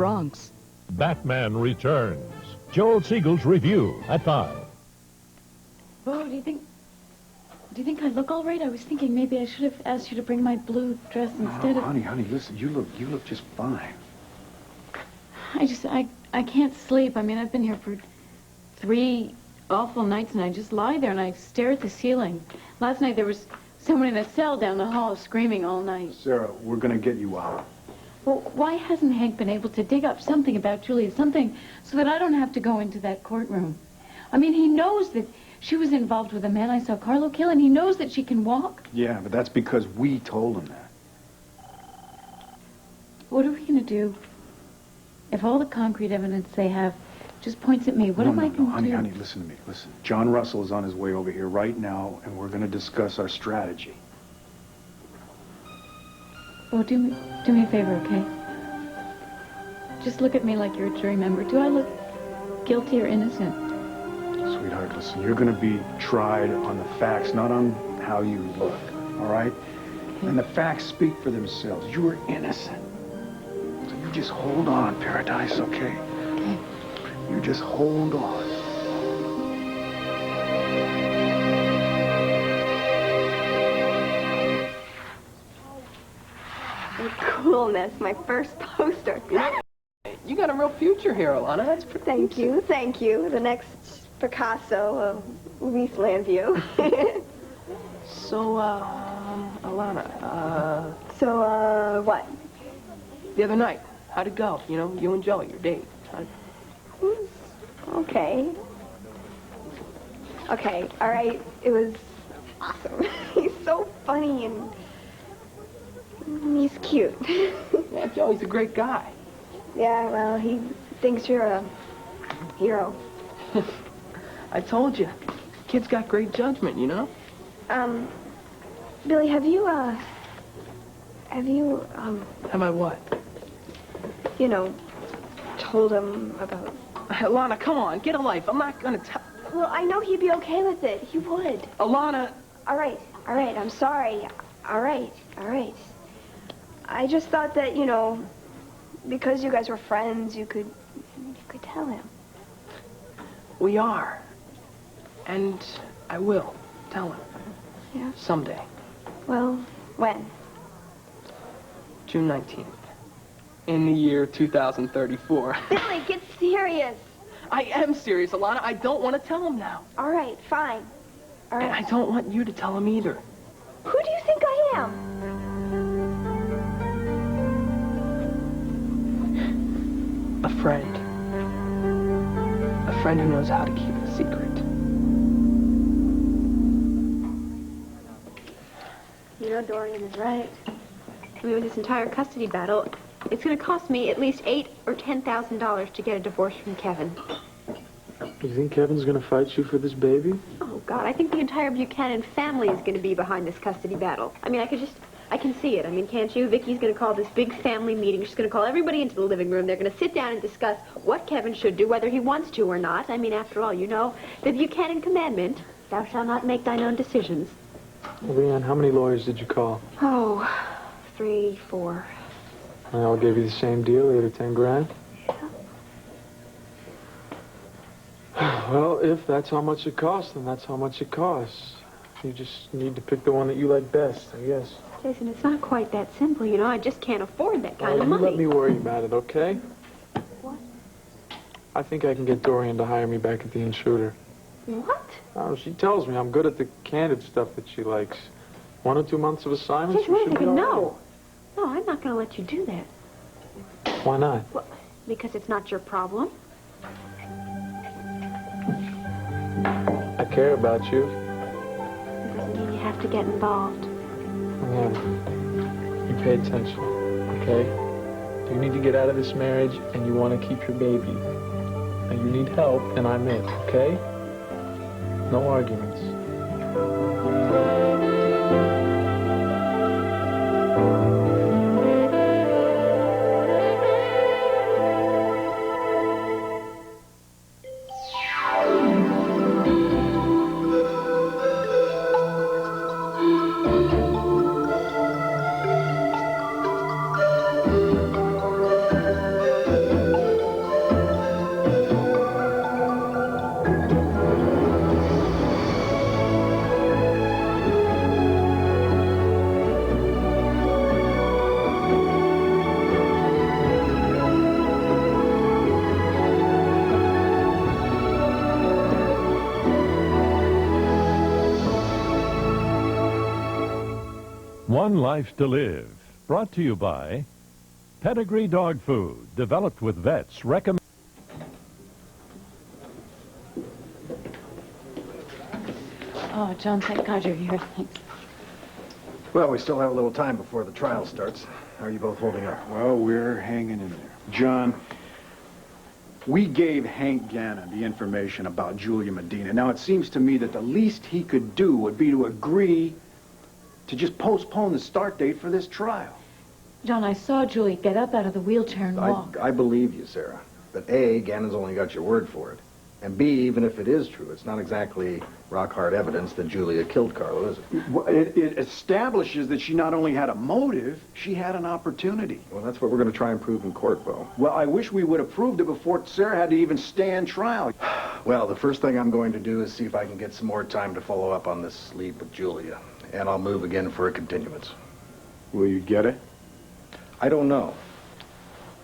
Bronx. Batman Returns. Joel Siegel's review at 5. Oh, do you think I look all right? I was thinking maybe I should have asked you to bring my blue dress instead of... Honey, listen, you look just fine. I can't sleep. I mean, I've been here for 3 awful nights, and I just lie there and I stare at the ceiling. Last night there was someone in a cell down the hall screaming all night. Sarah, we're gonna get you out. Well, why hasn't Hank been able to dig up something about Julia, something so that I don't have to go into that courtroom? I mean, he knows that she was involved with a man I saw Carlo kill, and he knows that she can walk. Yeah, but that's because we told him that. What are we going to do if all the concrete evidence they have just points at me? What am I going to do? Honey, listen to me. Listen. John Russell is on his way over here right now, and we're going to discuss our strategy. Well, do me a favor, okay? Just look at me like you're a jury member. Do I look guilty or innocent? Sweetheart, listen, you're going to be tried on the facts, not on how you look, all right? Okay. And the facts speak for themselves. You are innocent. So you just hold on, Paradise, okay? Okay. You just hold on. Coolness, my first poster. You got a real future here, Alana. That's pretty. Thank you. The next Picasso of Luis Landview. So, Alana, what? the other night, how'd it go? You know, you and Joey, your date. Okay, all right. It was awesome. He's so funny and he's cute. Yeah, Joey's a great guy. Yeah, well, he thinks you're a hero. I told you. Kid's got great judgment, you know? Billy, have you, Have I what? you know, told him about... Alana, come on, get a life. I'm not gonna tell... Well, I know he'd be okay with it. He would. Alana... All right, I'm sorry. All right. I just thought that, you know, because you guys were friends, you could tell him. We are. And I will tell him. Yeah? Someday. Well, when? June 19th. In the year 2034. Billy, get serious. I am serious, Alana. I don't want to tell him now. All right, fine. All right. And I don't want you to tell him either. Who do you think I am? A friend. A friend who knows how to keep a secret. You know, Dorian is right. I mean, with this entire custody battle, it's going to cost me at least $8,000 or $10,000 to get a divorce from Kevin. You think Kevin's going to fight you for this baby? Oh, God, I think the entire Buchanan family is going to be behind this custody battle. I mean, I can see it. I mean, can't you? Vicky's going to call this big family meeting. She's going to call everybody into the living room. They're going to sit down and discuss what Kevin should do, whether he wants to or not. I mean, after all, you know, the Buchanan commandment, thou shalt not make thine own decisions. Well, Leanne, how many lawyers did you call? Oh, 3, 4. They all gave you the same deal, 8 or 10 grand? Well, if that's how much it costs, then that's how much it costs. You just need to pick the one that you like best, I guess. Jason, it's not quite that simple, you know. I just can't afford that kind of money. Let me worry about it, okay? What? I think I can get Dorian to hire me back at the Intruder. What? Oh, she tells me I'm good at the candid stuff that she likes. 1 or 2 months of assignments. Jason, wait a second, no. No, I'm not going to let you do that. Why not? Well, because it's not your problem. I care about you. It doesn't mean you have to get involved. Yeah. You pay attention, okay? You need to get out of this marriage, and you want to keep your baby. And you need help, and I'm it, okay? No arguments. One Life to Live. Brought to you by Pedigree Dog Food. Developed with vets. Recommend. Oh, John, thank God you're here. Thanks. Well, we still have a little time before the trial starts. How are you both holding up? Well, we're hanging in there. John, we gave Hank Gannon the information about Julia Medina. Now, it seems to me that the least he could do would be to agree to just postpone the start date for this trial. John, I saw Julie get up out of the wheelchair and walk. I believe you, Sarah. But A, Gannon's only got your word for it. And B, even if it is true, it's not exactly rock-hard evidence that Julia killed Carlo, is it? Well, it establishes that she not only had a motive, she had an opportunity. Well, that's what we're going to try and prove in court, Bo. Well, I wish we would have proved it before Sarah had to even stand trial. Well, the first thing I'm going to do is see if I can get some more time to follow up on this lead with Julia. And I'll move again for a continuance. Will you get it? I don't know.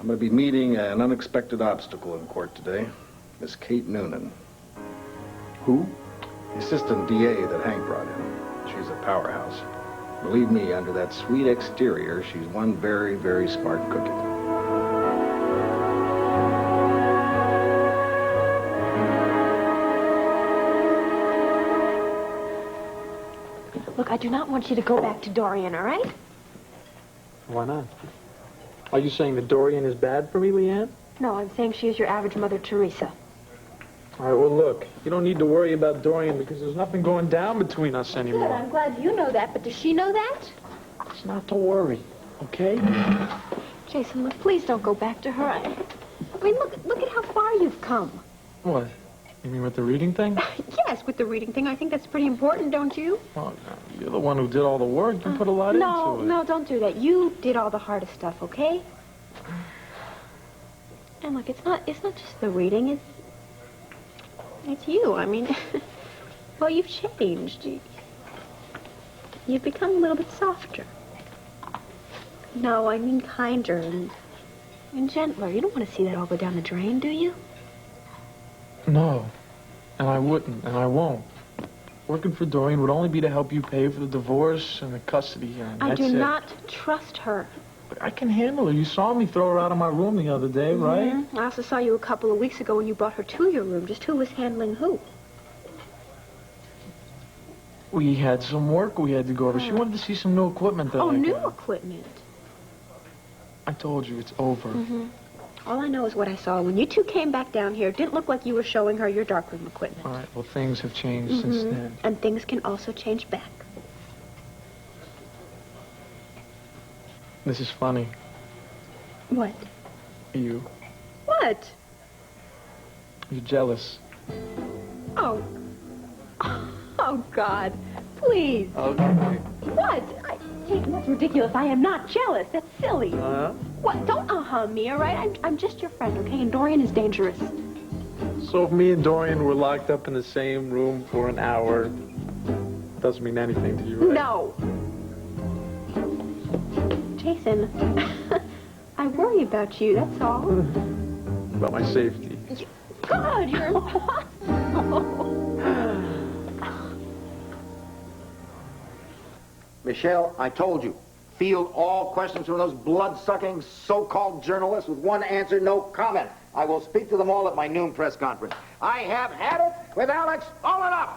I'm going to be meeting an unexpected obstacle in court today. Miss Kate Noonan. Who? The assistant DA that Hank brought in. She's a powerhouse. Believe me, under that sweet exterior, she's one very, very smart cookie. Look, I do not want you to go back to Dorian, all right? Why not? Are you saying that Dorian is bad for me, Leanne? No, I'm saying she is your average Mother Teresa. All right, well, look, you don't need to worry about Dorian because there's nothing going down between us Good, anymore. I'm glad you know that, but does she know that? It's not to worry, okay? Jason, look, please don't go back to her. I mean, look at how far you've come. What? You mean with the reading thing? Yes, with the reading thing. I think that's pretty important, don't you? Well, you're the one who did all the work. You put a lot into it. No, don't do that. You did all the hardest stuff, okay? And look, it's not just the reading. It's you. I mean, well, you've changed. You've become a little bit softer. No, I mean kinder and gentler. You don't want to see that all go down the drain, do you? No, and I wouldn't, and I won't. Working for Dorian would only be to help you pay for the divorce and the custody hearing. I That's do it. not trust her. I can handle her. You saw me throw her out of my room the other day, right? I also saw you a couple of weeks ago when you brought her to your room. Just who was handling who? We had some work we had to go over. She wanted to see some new equipment that Oh, I new got. equipment. I told you, it's over. All I know is what I saw. When you two came back down here, it didn't look like you were showing her your darkroom equipment. All right, well, things have changed since then. And things can also change back. This is funny. What? You. What? You're jealous. Oh. Oh, God. Please. Okay. What? Jason, that's ridiculous. I am not jealous. That's silly. What? Don't me, all right? I'm just your friend, okay? And Dorian is dangerous. So if me and Dorian were locked up in the same room for an hour, doesn't mean anything to you, right? No. Jason, I worry about you, that's all. About my safety. God, you're impossible. Michelle, I told you. Field all questions from those blood-sucking so-called journalists with one answer, no comment. I will speak to them all at my noon press conference. I have had it with Alex all enough.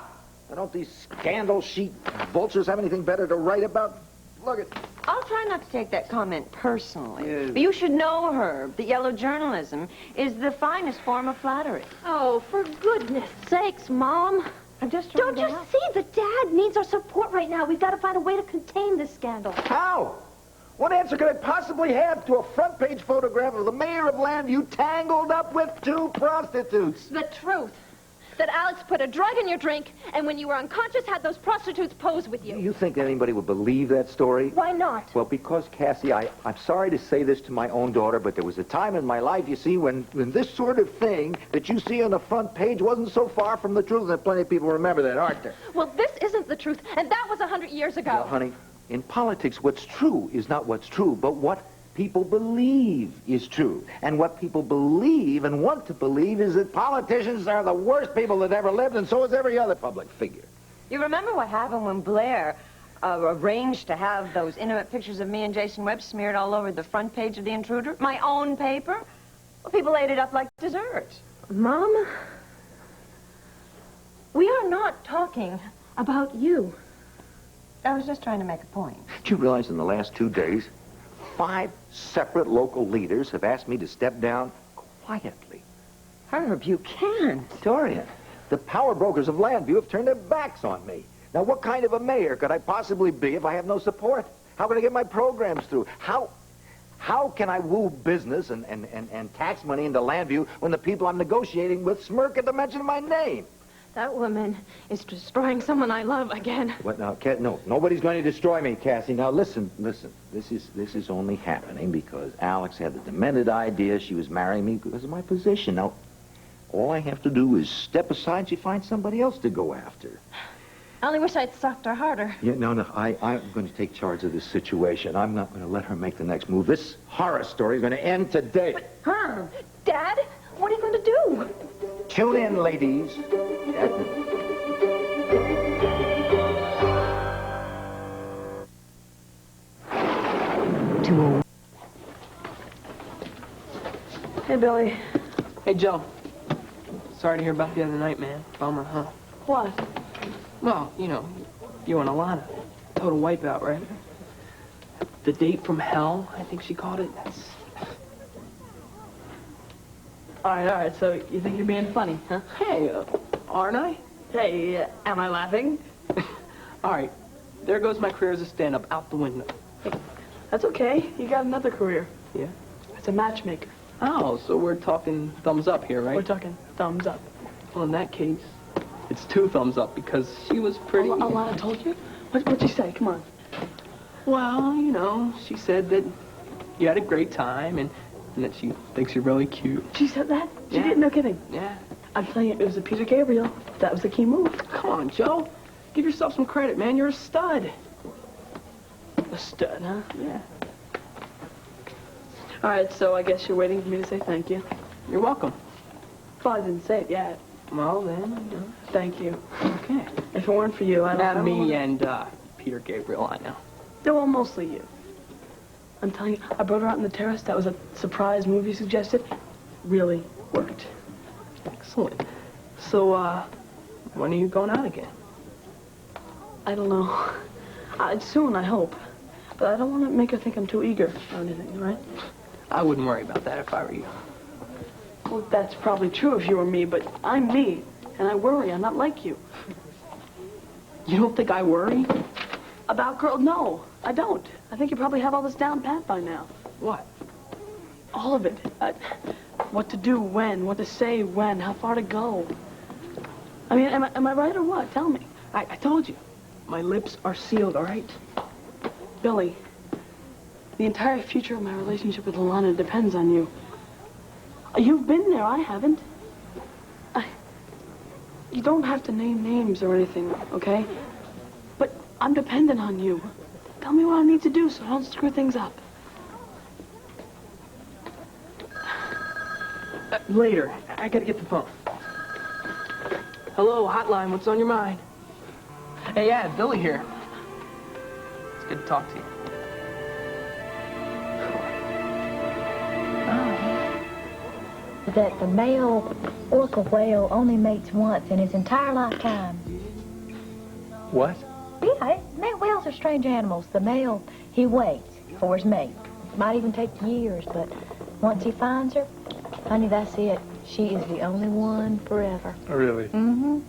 Now, don't these scandal sheet vultures have anything better to write about? Look at... I'll try not to take that comment personally. But you should know, Herb, that yellow journalism is the finest form of flattery. Oh, for goodness sakes, Mom. I'm just trying Don't to you help. see? The dad needs our support right now. We've got to find a way to contain this scandal. How? What answer could I possibly have to a front-page photograph of the mayor of Llanview tangled up with two prostitutes? The truth. That Alex put a drug in your drink, and when you were unconscious, had those prostitutes pose with you. You think anybody would believe that story? Why not? Well, because, Cassie, I'm sorry to say this to my own daughter, but there was a time in my life, you see, when this sort of thing that you see on the front page wasn't so far from the truth, and plenty of people remember that, aren't there? Well, this isn't the truth, and that was 100 years ago. Well, honey, in politics, what's true is not what's true, but what people believe is true. And what people believe and want to believe is that politicians are the worst people that ever lived, and so is every other public figure. You remember what happened when Blair arranged to have those intimate pictures of me and Jason Webb smeared all over the front page of The Intruder? My own paper? Well, people ate it up like dessert. Mom, we are not talking about you. I was just trying to make a point. Did you realize in the last 2 days, 5 separate local leaders have asked me to step down quietly? Herb, you can't. Dorian, the power brokers of Landview have turned their backs on me. Now, what kind of a mayor could I possibly be if I have no support? How can I get my programs through? How can I woo business and tax money into Landview when the people I'm negotiating with smirk at the mention of my name? That woman is destroying someone I love again. What now, no, nobody's going to destroy me, Cassie. Now, listen. This is only happening because Alex had the demented idea she was marrying me because of my position. Now, all I have to do is step aside and she finds somebody else to go after. I only wish I'd sucked her harder. Yeah, no, I'm going to take charge of this situation. I'm not going to let her make the next move. This horror story is going to end today. But, Herb, Dad, what are you going to do? Tune in, ladies. Hey, Billy. Hey, Joe. Sorry to hear about the other night, man. Bummer, huh? What? Well, you know, you and Alana. Total wipeout, right? The date from hell, I think she called it. That's... All right, so you think you're being funny, huh? Hey, aren't I? Hey, am I laughing? All right, there goes my career as a stand-up out the window. That's okay. You got another career. Yeah? As a matchmaker. Oh, so we're talking thumbs up here, right? We're talking thumbs up. Well, in that case, it's 2 thumbs up because she was pretty... Alana told you? What'd she say? Come on. Well, you know, she said that you had a great time and that she thinks you're really cute. She said that? She Yeah. did? No kidding. Yeah. I'm telling you, it was a Peter Gabriel. That was the key move. Come on, Joe. Give yourself some credit, man. You're a stud. A stud, huh? Yeah. All right, so I guess you're waiting for me to say thank you. You're welcome. Well, I didn't say it yet. Well, then, you know. Thank you. Okay. If it weren't for you, I don't know. Not me and Peter Gabriel, I know. No, well, mostly you. I'm telling you, I brought her out on the terrace. That was a surprise move you suggested. Really worked. Excellent. So, when are you going out again? I don't know. Soon, I hope. But I don't want to make her think I'm too eager or anything, all right? I wouldn't worry about that if I were you. Well, that's probably true if you were me, but I'm me, and I worry. I'm not like you. You don't think I worry? About girls? No, I don't. I think you probably have all this down pat by now. What? All of it. What to do when, what to say when, how far to go. I mean, am I right or what? Tell me. I told you. My lips are sealed, all right? Billy, the entire future of my relationship with Alana depends on you. You've been there, I haven't. You don't have to name names or anything, okay? But I'm dependent on you. Tell me what I need to do so I don't screw things up. Later. I gotta get the phone. Hello, hotline. What's on your mind? Hey, yeah, Billy here. It's good to talk to you. That the male orca whale only mates once in his entire lifetime. What? Yeah, male whales are strange animals. The male, he waits for his mate. Might even take years, but once he finds her, honey, that's it. She is the only one forever. Oh, really? Mm-hmm.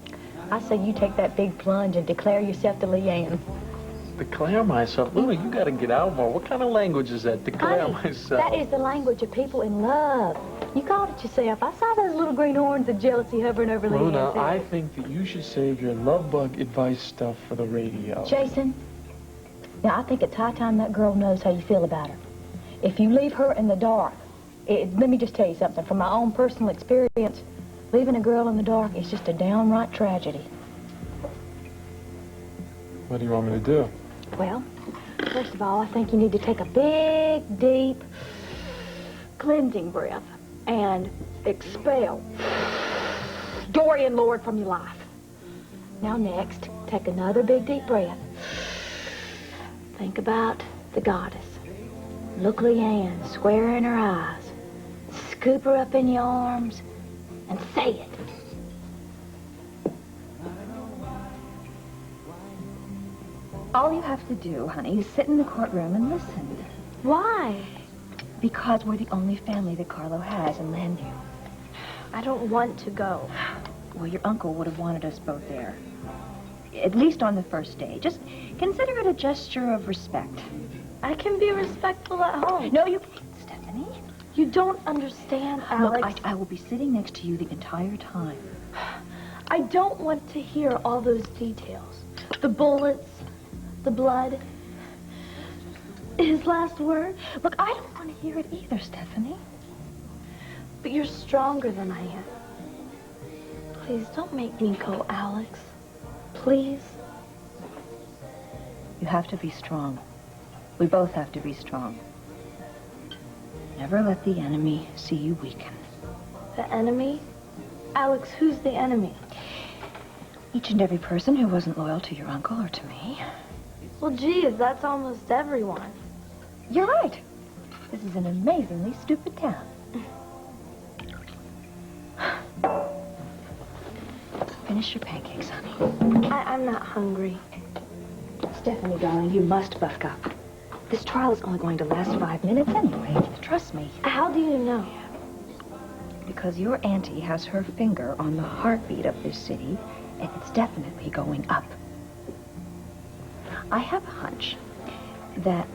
I say you take that big plunge and declare yourself to Leanne. Declare myself? Luna, you gotta get out more. What kind of language is that? Declare Honey, myself. that is the language of people in love. You called it yourself. I saw those little green horns of jealousy hovering over Luna, Leanne's head. I think that you should save your love bug advice stuff for the radio. Jason, now I think it's high time that girl knows how you feel about her. If you leave her in the dark, let me just tell you something. From my own personal experience, leaving a girl in the dark is just a downright tragedy. What do you want me to do? Well, first of all, I think you need to take a big, deep, cleansing breath and expel Dorian Lord from your life. Now next, take another big, deep breath Think about the goddess. Look Leanne square in her eyes. Scoop her up in your arms and say it. All you have to do, honey, is sit in the courtroom and listen. Why? Because we're the only family that Carlo has in Landview. I don't want to go. Well, your uncle would have wanted us both there. At least on the first day. Just consider it a gesture of respect. I can be respectful at home. No, you can't, Stephanie. You don't understand, Alex. Look, I will be sitting next to you the entire time. I don't want to hear all those details. The bullets, the blood, his last word. Look, I don't want to hear it either, Stephanie. But you're stronger than I am. Please don't make me go, Alex. Please. You have to be strong. We both have to be strong. Never let the enemy see you weaken. The enemy? Alex, who's the enemy? Each and every person who wasn't loyal to your uncle or to me. Well, geez, that's almost everyone. You're right. This is an amazingly stupid town. Finish your pancakes, honey. I'm not hungry. Stephanie, darling, you must buck up. This trial is only going to last 5 minutes anyway. Trust me. How do you know? Because your auntie has her finger on the heartbeat of this city, and it's definitely going up. I have a hunch that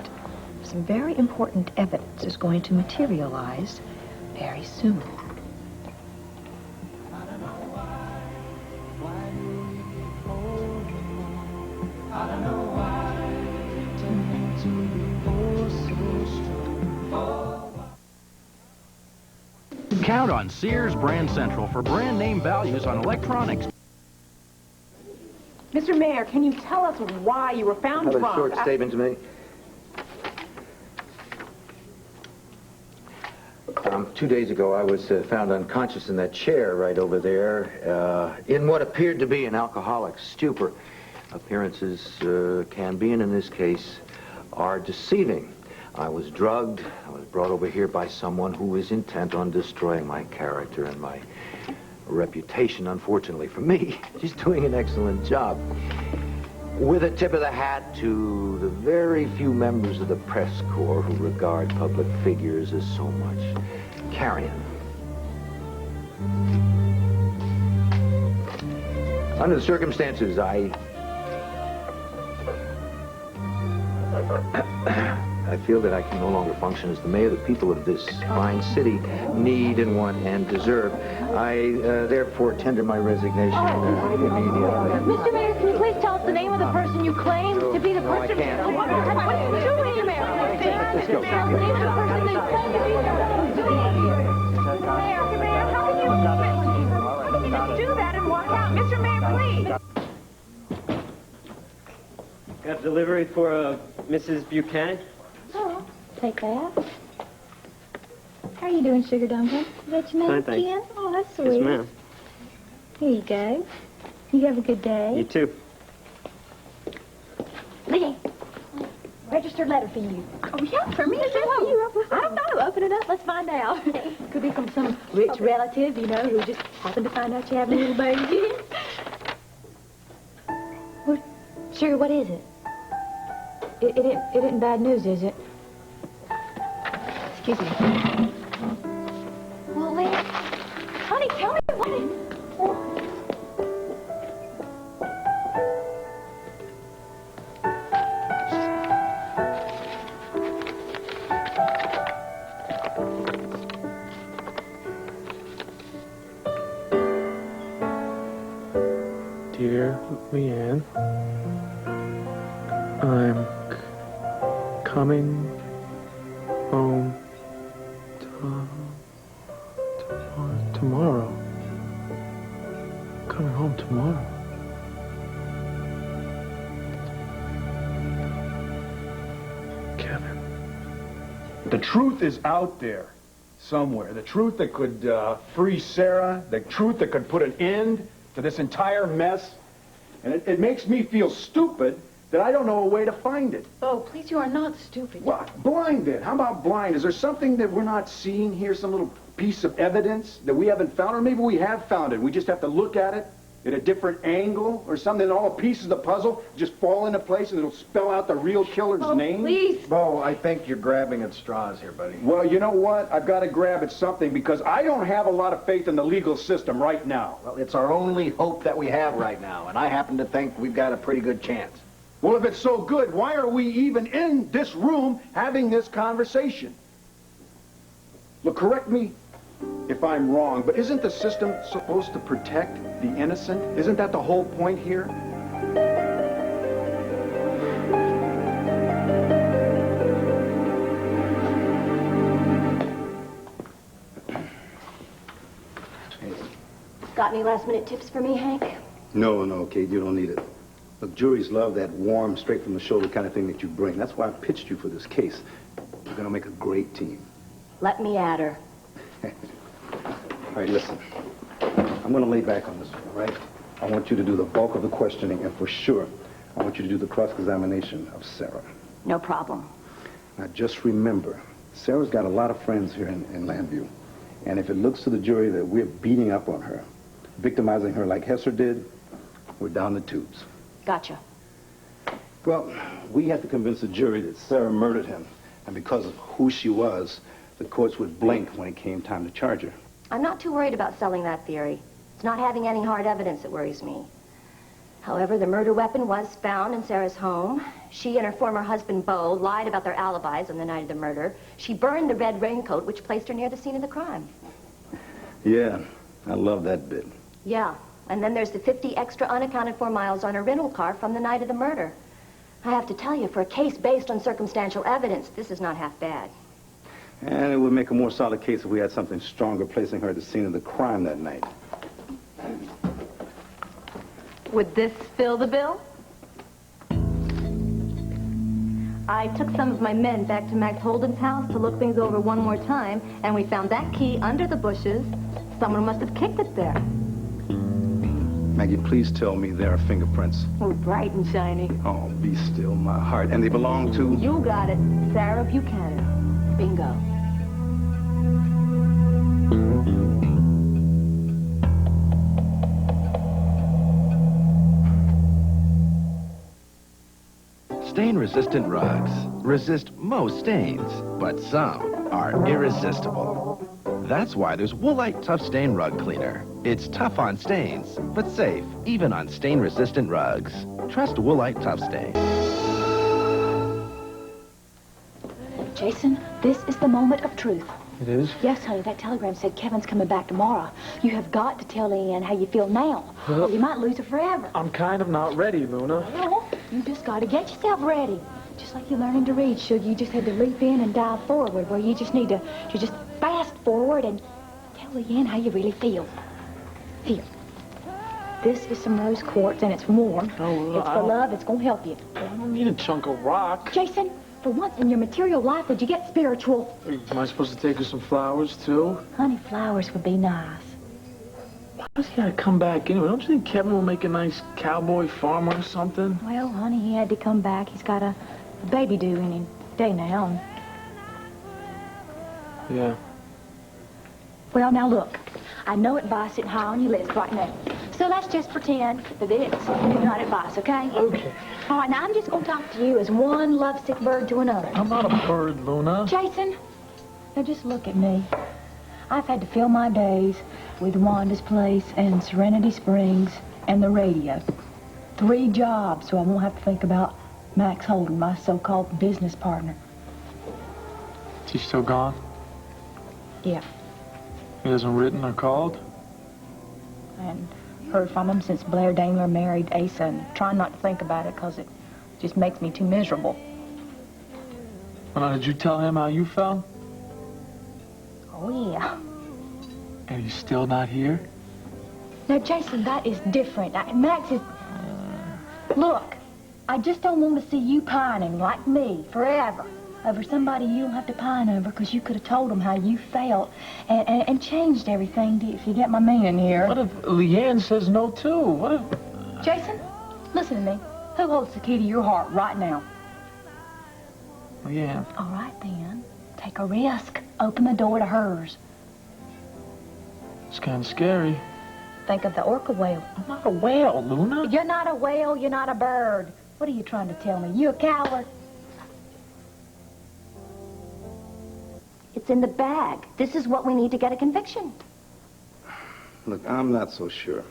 some very important evidence is going to materialize very soon. Count on Sears Brand Central for brand name values on electronics. Mr. Mayor, can you tell us why you were found Another drunk? short statement to me. 2 days ago, I was found unconscious in that chair right over there, in what appeared to be an alcoholic stupor. Appearances can be, and in this case, are deceiving. I was drugged. I was brought over here by someone who is intent on destroying my character and my reputation. Unfortunately for me, she's doing an excellent job. With a tip of the hat to the very few members of the press corps who regard public figures as so much carrion. Under the circumstances, I feel that I can no longer function as the mayor the people of this fine city need and want and deserve. I therefore tender my resignation immediately. Mr. Mayor, can you please tell us the name of the person you claim to be the person? No, I can't. What are you doing, Mr. Mayor? Let's go. The name of the person they claim to be. Mr. Mayor, how can you just do that and walk out? Mr. Mayor, please. Got delivery for Mrs. Buchanan? Oh, take that. How are you doing, Sugar Dumpling? Is that your name, Fine, thanks. Ken? Oh, that's sweet. Yes, ma'am. Here you go. You have a good day. You too. Lee, registered letter for you. Oh, yeah, for me? I don't know. Open it up. Let's find out. Could be from some rich relative, you know, who just happened to find out you have a little baby. Well, Sugar, what is it? It isn't bad news, is it? Excuse me. Well, Lee, honey, tell me what it is. Dear Leanne, I'm coming home tomorrow. Coming home tomorrow. Kevin. The truth is out there somewhere. The truth that could free Sarah. The truth that could put an end to this entire mess. And it makes me feel stupid that I don't know a way to find it. Oh, please, you are not stupid. What? Blind then? How about blind? Is there something that we're not seeing here, some little piece of evidence that we haven't found? Or maybe we have found it. We just have to look at it at a different angle or something, and all the pieces of the puzzle just fall into place and it'll spell out the real killer's name? Please. Bo, I think you're grabbing at straws here, buddy. Well, you know what? I've got to grab at something because I don't have a lot of faith in the legal system right now. Well, it's our only hope that we have right now, and I happen to think we've got a pretty good chance. Well, if it's so good, why are we even in this room having this conversation? Look, correct me if I'm wrong, but isn't the system supposed to protect the innocent? Isn't that the whole point here? Got any last-minute tips for me, Hank? No, Kate, you don't need it. Look, juries love that warm, straight-from-the-shoulder kind of thing that you bring. That's why I pitched you for this case. You're going to make a great team. Let me at her. All right, listen. I'm going to lay back on this one, all right? I want you to do the bulk of the questioning, and for sure, I want you to do the cross-examination of Sarah. No problem. Now, just remember, Sarah's got a lot of friends here in Landview. And if it looks to the jury that we're beating up on her, victimizing her like Hesser did, we're down the tubes. Gotcha. Well, we have to convince the jury that Sarah murdered him. And because of who she was, the courts would blink when it came time to charge her. I'm not too worried about selling that theory. It's not having any hard evidence that worries me. However, the murder weapon was found in Sarah's home. She and her former husband, Bo, lied about their alibis on the night of the murder. She burned the red raincoat, which placed her near the scene of the crime. Yeah, I love that bit. Yeah, and then there's the 50 extra unaccounted for miles on her rental car from the night of the murder. I have to tell you, for a case based on circumstantial evidence, this is not half bad. And it would make a more solid case if we had something stronger placing her at the scene of the crime that night. Would this fill the bill? I took some of my men back to Max Holden's house to look things over one more time, and we found that key under the bushes. Someone must have kicked it there. Maggie, please tell me there are fingerprints. Oh, bright and shiny. Oh, be still, my heart. And they belong to... You got it. Sarah Buchanan. Bingo. Stain-resistant rugs resist most stains, but some are irresistible. That's why there's Woolite Tough Stain Rug Cleaner. It's tough on stains, but safe even on stain-resistant rugs. Trust Woolite Tough Stain. Jason, this is the moment of truth. It is? Yes, honey, that telegram said Kevin's coming back tomorrow. You have got to tell Leanne how you feel now, or you might lose her forever. I'm kind of not ready, Luna. Well, you just got to get yourself ready. Just like you're learning to read, Sugar. You just had to leap in and dive forward, where you just need to, you just fast forward and tell Leanne how you really feel. Here. This is some rose quartz, and it's warm. Oh, it's for love. It's going to help you. I don't need a chunk of rock. Jason, for once in your material life, would you get spiritual? Am I supposed to take her some flowers, too? Honey, flowers would be nice. Why does he gotta come back anyway? Don't you think Kevin will make a nice cowboy farmer or something? Well, honey, he had to come back. He's got a baby due any day now. Yeah. Well, now look. I know advice isn't high on your list right now. So let's just pretend that it's not advice, okay? Okay. All right, now I'm just going to talk to you as one lovesick bird to another. I'm not a bird, Luna. Jason, now just look at me. I've had to fill my days with Wanda's Place and Serenity Springs and the radio. 3 jobs, so I won't have to think about Max Holden, my so-called business partner. Is he still gone? Yeah. He hasn't written or called? And heard from him since Blair Daimler married Asa, and trying not to think about it because it just makes me too miserable. Well, now, did you tell him how you felt? Oh, yeah. And he's still not here? Now, Jason, that is different. Max is... Look, I just don't want to see you pining like me forever over somebody you don't have to pine over because you could have told them how you felt and changed everything, if you get my meaning here. What if Leanne says no, too? What if... Jason, listen to me. Who holds the key to your heart right now? Oh, yeah. All right, then. Take a risk. Open the door to hers. It's kind of scary. Think of the orca whale. I'm not a whale, Luna. You're not a whale. You're not a bird. What are you trying to tell me? You a coward? It's in the bag. This is what we need to get a conviction. Look, I'm not so sure.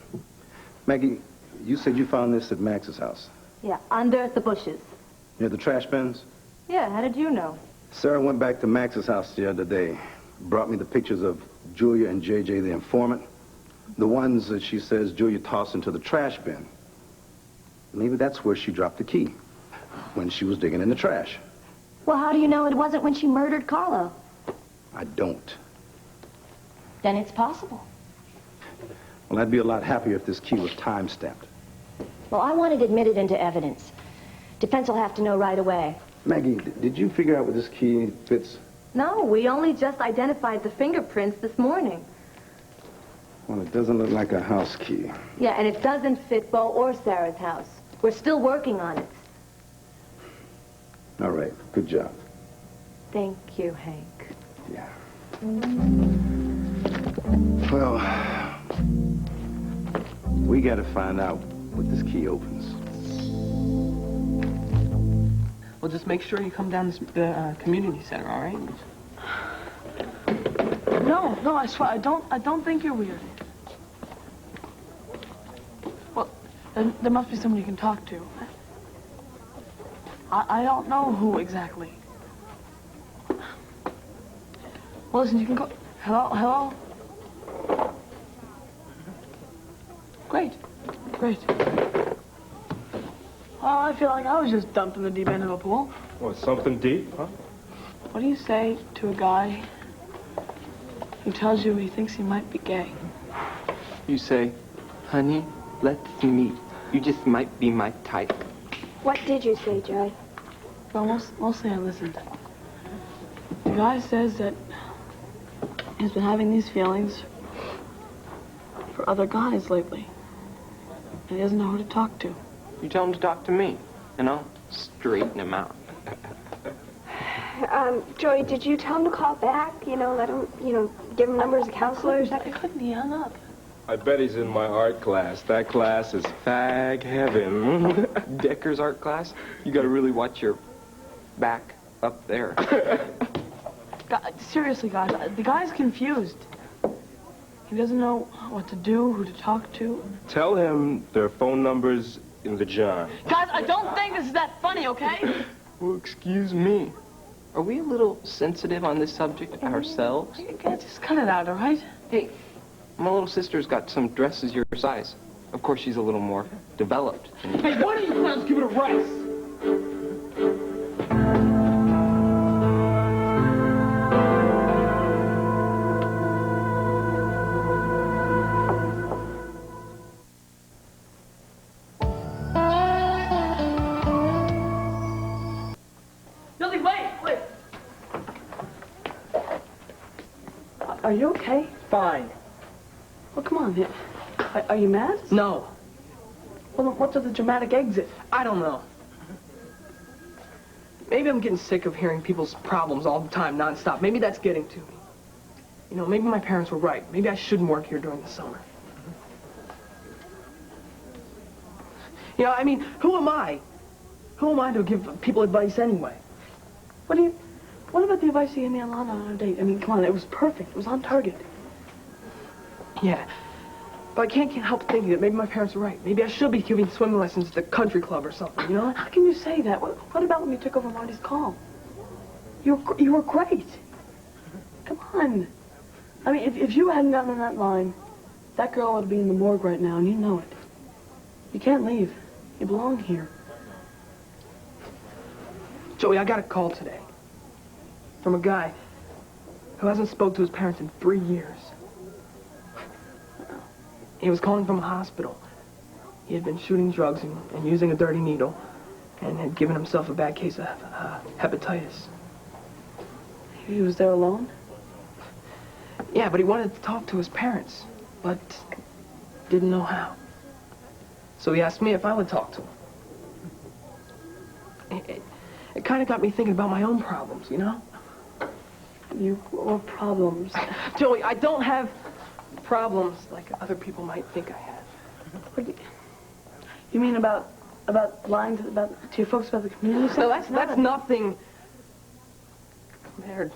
Maggie, you said you found this at Max's house. Yeah, under the bushes. Near the trash bins? Yeah, how did you know? Sarah went back to Max's house the other day. Brought me the pictures of Julia and JJ, the informant. The ones that she says Julia tossed into the trash bin. Maybe that's where she dropped the key, when she was digging in the trash. Well, how do you know it wasn't when she murdered Carlo? I don't. Then it's possible. Well, I'd be a lot happier if this key was time-stamped. Well, I want it admitted into evidence. Defense will have to know right away. Maggie, did you figure out where this key fits? No, we only just identified the fingerprints this morning. Well, it doesn't look like a house key. Yeah, and it doesn't fit Bo or Sarah's house. We're still working on it. All right, good job. Thank you, Hank. Yeah. Well, we got to find out what this key opens. Well, just make sure you come down to the community center, all right? No, I swear, I don't think you're weird. Well, there must be someone you can talk to. I don't know who exactly. Well, listen, you can go. Hello? Great. Oh, I feel like I was just dumped in the deep end of a pool. What, something deep, huh? What do you say to a guy who tells you he thinks he might be gay? You say, honey, let's meet. You just might be my type. What did you say, Joey? Well, mostly I listened. The guy says that he's been having these feelings for other guys lately. And he doesn't know who to talk to. You tell him to talk to me, and I'll straighten him out. Joey, did you tell him to call back? You know, let him, give him numbers of counselors? I couldn't. He hung up. I bet he's in my art class. That class is fag heaven. Decker's art class? You gotta really watch your back up there. Seriously, guys, the guy's confused. He doesn't know what to do, who to talk to. Tell him their phone numbers in the jar. Guys, I don't think this is that funny, okay? Well, excuse me. Are we a little sensitive on this subject ourselves? Guys, just cut it out, all right? Hey, my little sister's got some dresses your size. Of course, she's a little more developed. Hey, why don't you clowns give it a rest? Billy, wait! Are you okay? Fine. Well, come on. Are you mad? No. Well, then what's with the dramatic exit? I don't know. Maybe I'm getting sick of hearing people's problems all the time, nonstop. Maybe that's getting to me. You know, maybe my parents were right. Maybe I shouldn't work here during the summer. You know, I mean, who am I? Who am I to give people advice anyway? What about the advice you gave me on Lana on our date? I mean, come on, it was perfect. It was on target. Yeah. But I can't help thinking that maybe my parents were right. Maybe I should be giving swimming lessons at the country club or something, you know? How can you say that? What about when you took over Marty's call? You were great. Come on. I mean, if you hadn't gotten on that line, that girl would be in the morgue right now, and you know it. You can't leave. You belong here. Joey, I got a call today from a guy who hasn't spoke to his parents in 3 years. He was calling from a hospital. He had been shooting drugs and using a dirty needle and had given himself a bad case of hepatitis. He was there alone? Yeah, but he wanted to talk to his parents, but didn't know how. So he asked me if I would talk to him. it kind of got me thinking about my own problems, you know? What problems? Joey, I don't have problems like other people might think I have. What do you mean about lying to your folks about the community center? No, that's nothing compared.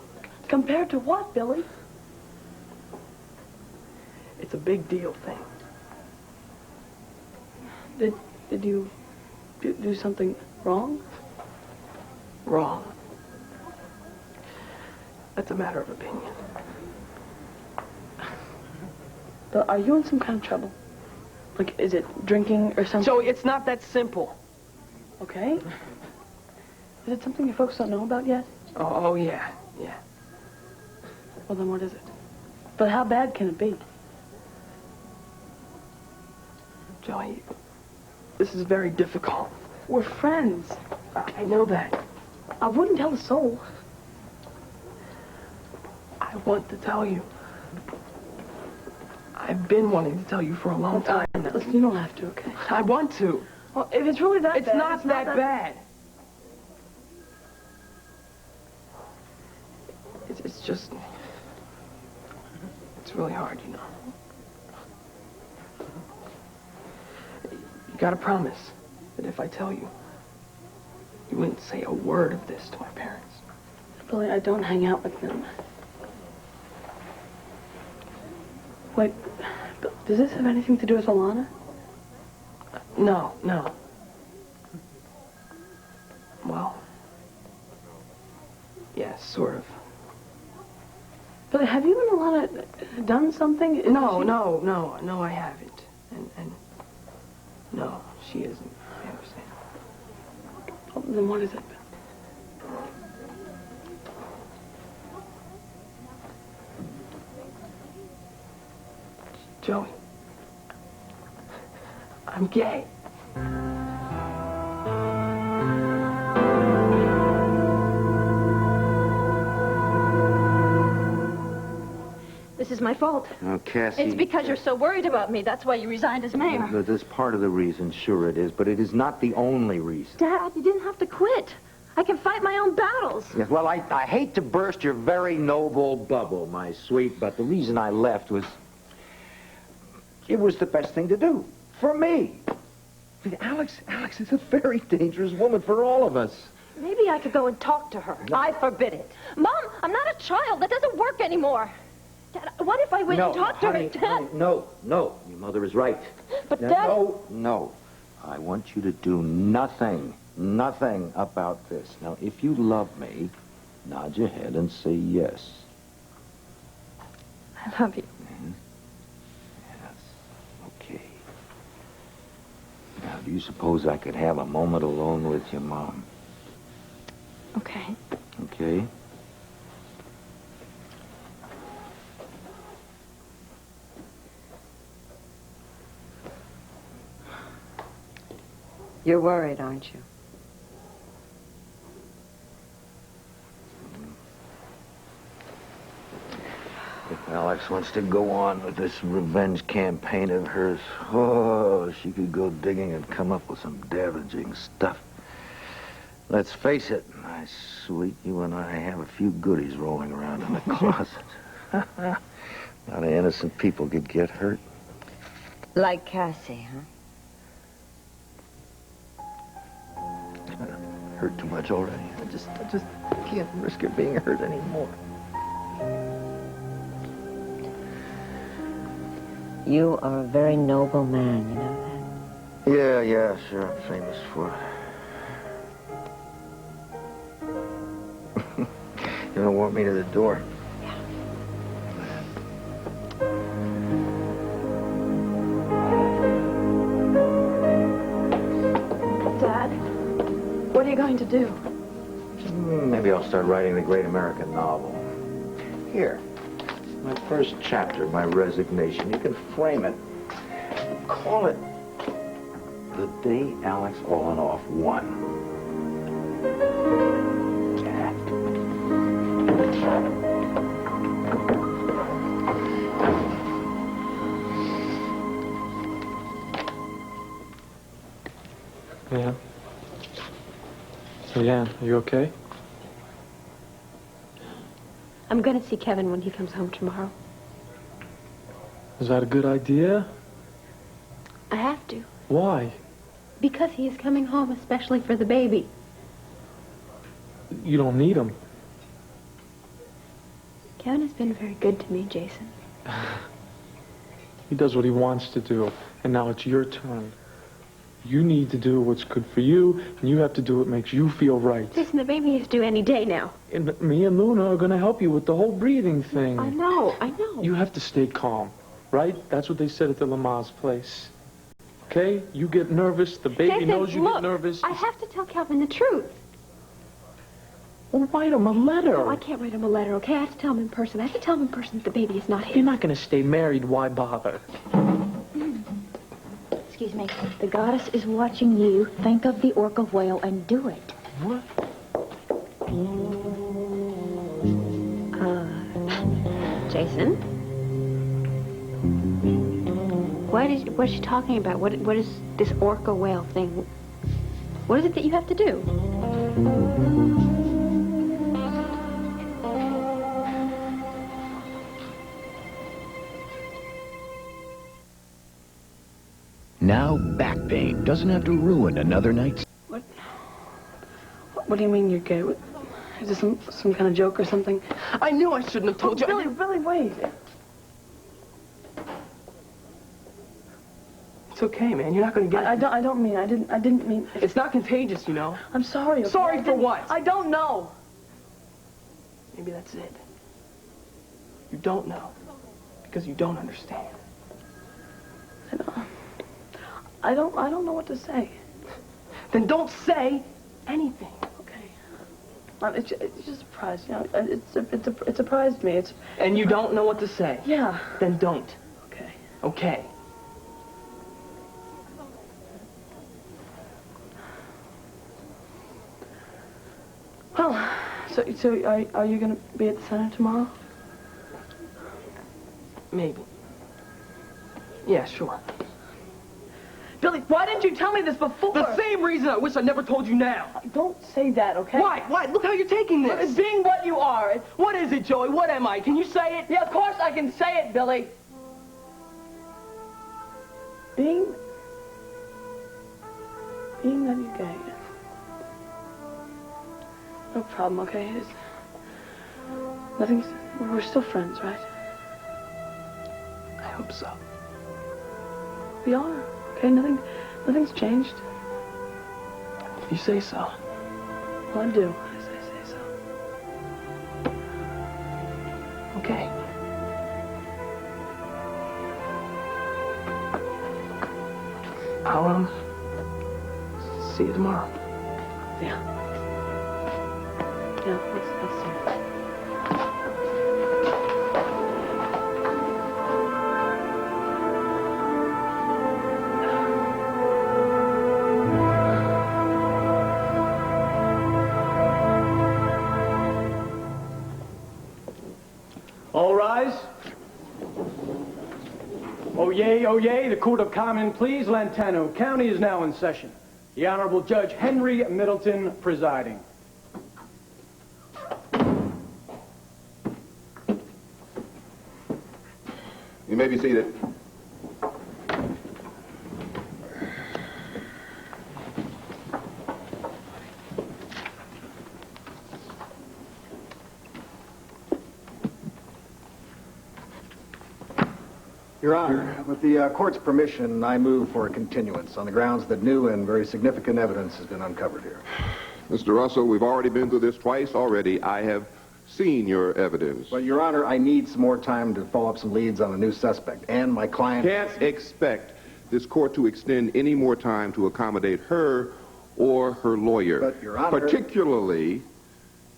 Compared to what, Billy? It's a big deal thing. Did you do something wrong? Wrong. That's a matter of opinion. But are you in some kind of trouble? Like, is it drinking or something? Joey, it's not that simple. Okay. Is it something your folks don't know about yet? Oh, yeah. Well, then what is it? But how bad can it be? Joey, this is very difficult. We're friends. I know that. I wouldn't tell a soul. I want to tell you. I've been wanting to tell you for a long time now. Listen, you don't have to, okay? I want to. Well, if it's really that bad... It's not that bad. It's just... It's really hard, you know. You gotta promise that if I tell you, you wouldn't say a word of this to my parents. Billy, I don't hang out with them. Wait, does this have anything to do with Alana? No. Well, yeah, sort of. But have you and Alana done something? No, I haven't. And no, she isn't. I understand. Well, then what is it? Joey, I'm gay. This is my fault. Oh, Cassie. It's because you're so worried about me. That's why you resigned as mayor. That's part of the reason, sure it is, but it is not the only reason. Dad, you didn't have to quit. I can fight my own battles. Yes, well, I hate to burst your very noble bubble, my sweet, but the reason I left was... It was the best thing to do. For me. Alex is a very dangerous woman for all of us. Maybe I could go and talk to her. No. I forbid it. Mom, I'm not a child. That doesn't work anymore. Dad, what if I went and talked to her? Dad. Honey, no. Your mother is right. But Dad... No. I want you to do nothing about this. Now, if you love me, nod your head and say yes. I love you. Now, do you suppose I could have a moment alone with your mom? Okay. Okay? You're worried, aren't you? If Alex wants to go on with this revenge campaign of hers, oh, she could go digging and come up with some damaging stuff. Let's face it, my sweet, you and I have a few goodies rolling around in the closet. A lot of innocent people could get hurt. Like Cassie, huh? Hurt too much already. I just can't risk her being hurt anymore. You are a very noble man, you know that? Yeah, sure. I'm famous for it. You don't want me to the door? Dad, what are you going to do? Maybe I'll start writing the great American novel. Here. My first chapter, my resignation. You can frame it. Call it The Day Alex Oltl Won. Yeah. Hey, Ann, are you okay? I'm going to see Kevin when he comes home tomorrow. Is that a good idea? I have to. Why? Because he is coming home especially for the baby. You don't need him. Kevin has been very good to me, Jason. He does what he wants to do, and now it's your turn. You need to do what's good for you, and you have to do what makes you feel right. Jason, the baby is due any day now. And me and Luna are going to help you with the whole breathing thing. I know. You have to stay calm, right? That's what they said at the Lamar's place. Okay? You get nervous, the baby Jason, knows you look, get nervous. I have to tell Calvin the truth. Well, write him a letter. No, I can't write him a letter, okay? I have to tell him in person. I have to tell him in person that the baby is not his. You're not going to stay married. Why bother? Excuse me. The goddess is watching you. Think of the orca whale and do it. What? Jason? What's she talking about? What is this orca whale thing? What is it that you have to do? Now back pain doesn't have to ruin another night's... What do you mean you're gay? Is this some kind of joke or something? I knew I shouldn't have told you. Billy, wait. It's okay, man. You're not going to get it. I didn't mean... It's not contagious, you know. I'm sorry. Okay? Sorry for what? I don't know. Maybe that's it. You don't know. Because you don't understand. I don't know what to say. Then don't say anything. Okay. It's just a surprise, you know. It surprised me. And you don't know what to say. Yeah. Then don't. Okay. Okay. Well, so are you gonna be at the center tomorrow? Maybe. Yeah, sure. Billy, why didn't you tell me this before? The same reason I wish I never told you now. Don't say that, okay? Why? Why? Look how you're taking this. Being what you are. What is it, Joey? What am I? Can you say it? Yeah, of course I can say it, Billy. Being that you're gay. No problem, okay? We're still friends, right? I hope so. We are. Okay, nothing's changed. You say so. Well, I do. I say so. Okay. I'll, see you tomorrow. Yeah. Yeah, let's see it. All rise. Oyez, the Court of Common Pleas, Lantano County is now in session. The Honorable Judge Henry Middleton presiding. You may be seated. Your Honor, with the court's permission, I move for a continuance on the grounds that new and very significant evidence has been uncovered here. Mr. Russell, we've already been through this twice already. I have seen your evidence. But, Your Honor, I need some more time to follow up some leads on a new suspect, and my client... Can't expect this court to extend any more time to accommodate her or her lawyer. But, Your Honor... Particularly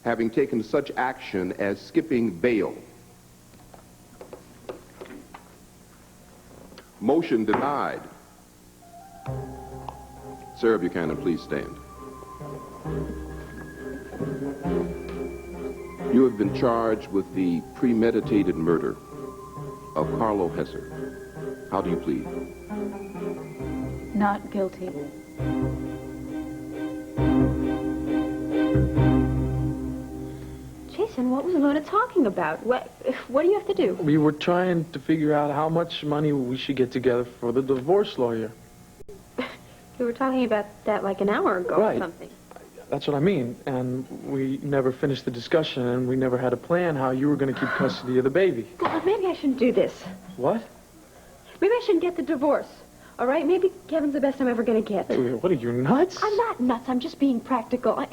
having taken such action as skipping bail. Motion denied. Sarah Buchanan, please stand. You have been charged with the premeditated murder of Carlo Hesser. How do you plead? Not guilty. Jason, what was Luna talking about? What do you have to do? We were trying to figure out how much money we should get together for the divorce lawyer. We were talking about that like an hour ago or Right. something. That's what I mean. And we never finished the discussion, and we never had a plan how you were going to keep custody of the baby. Well, maybe I shouldn't do this. What? Maybe I shouldn't get the divorce. All right? Maybe Kevin's the best I'm ever going to get. Hey, what are you, nuts? I'm not nuts. I'm just being practical.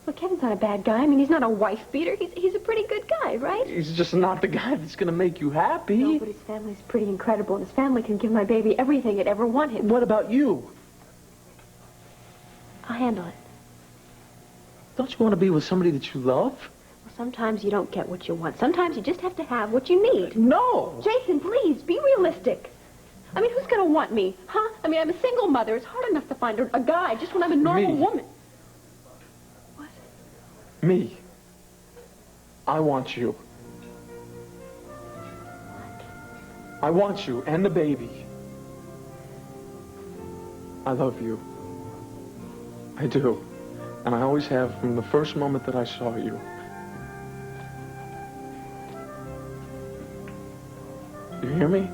Look, Kevin's not a bad guy. I mean, he's not a wife beater. He's a pretty good guy, right? He's just not the guy that's going to make you happy. No, but his family's pretty incredible, and his family can give my baby everything it ever wanted. What about you? I'll handle it. Don't you want to be with somebody that you love? Well, sometimes you don't get what you want. Sometimes you just have to have what you need. No! Jason, please, be realistic. I mean, who's going to want me, huh? I mean, I'm a single mother. It's hard enough to find a guy just when I'm a normal woman. Me. I want you. I want you and the baby. I love you. I do. And I always have from the first moment that I saw you. You hear me?